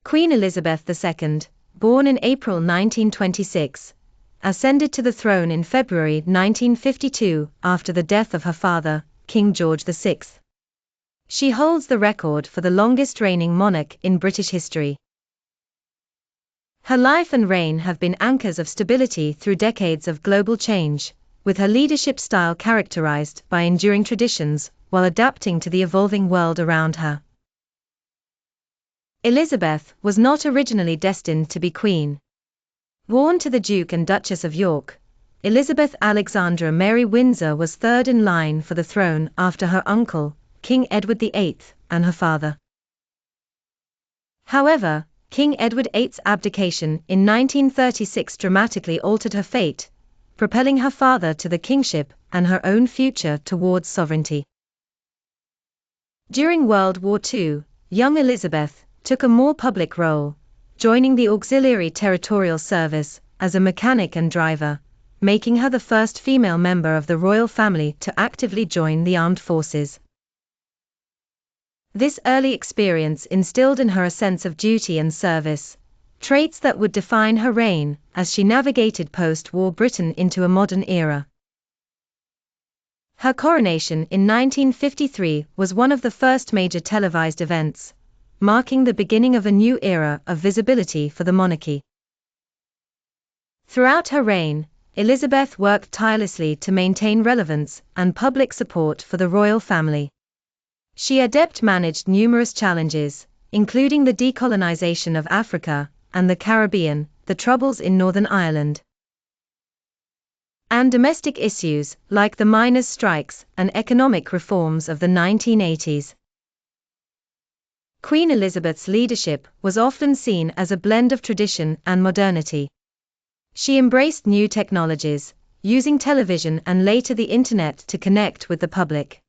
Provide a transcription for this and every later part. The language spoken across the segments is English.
Queen Elizabeth II, born in April 1926, ascended to the throne in February 1952 after the death of her father, King George VI. She holds the record for the longest reigning monarch in British history. Her life and reign have been anchors of stability through decades of global change, with her leadership style characterized by enduring traditions while adapting to the evolving world around her. Elizabeth was not originally destined to be queen. Born to the Duke and Duchess of York, Elizabeth Alexandra Mary Windsor was third in line for the throne after her uncle, King Edward VIII, and her father. However, King Edward VIII's abdication in 1936 dramatically altered her fate, propelling her father to the kingship and her own future towards sovereignty. During World War II, young Elizabeth took a more public role, joining the Auxiliary Territorial Service as a mechanic and driver, making her the first female member of the royal family to actively join the armed forces. This early experience instilled in her a sense of duty and service, traits that would define her reign as she navigated post-war Britain into a modern era. Her coronation in 1953 was one of the first major televised events, marking the beginning of a new era of visibility for the monarchy. Throughout her reign, Elizabeth worked tirelessly to maintain relevance and public support for the royal family. She adeptly managed numerous challenges, including the decolonization of Africa and the Caribbean, the troubles in Northern Ireland, and domestic issues like the miners' strikes and economic reforms of the 1980s. Queen Elizabeth's leadership was often seen as a blend of tradition and modernity. She embraced new technologies, using television and later the internet to connect with the public.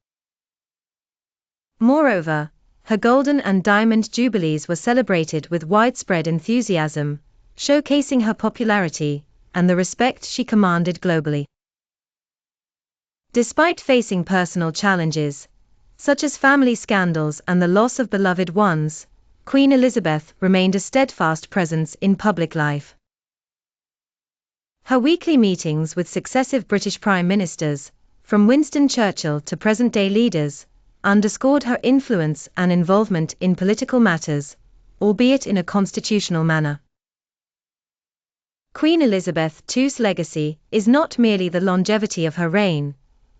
Moreover, her Golden and Diamond Jubilees were celebrated with widespread enthusiasm, showcasing her popularity and the respect she commanded globally. Despite facing personal challenges, such as family scandals and the loss of beloved ones, Queen Elizabeth remained a steadfast presence in public life. Her weekly meetings with successive British prime ministers, from Winston Churchill to present-day leaders, underscored her influence and involvement in political matters, albeit in a constitutional manner. Queen Elizabeth II's legacy is not merely the longevity of her reign,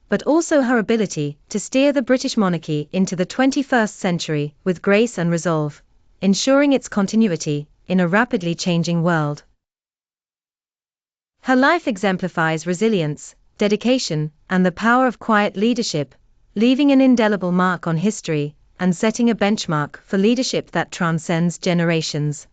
but also her ability to steer the British monarchy into the 21st century with grace and resolve, ensuring its continuity in a rapidly changing world. Her life exemplifies resilience, dedication, and the power of quiet leadership, leaving an indelible mark on history and setting a benchmark for leadership that transcends generations.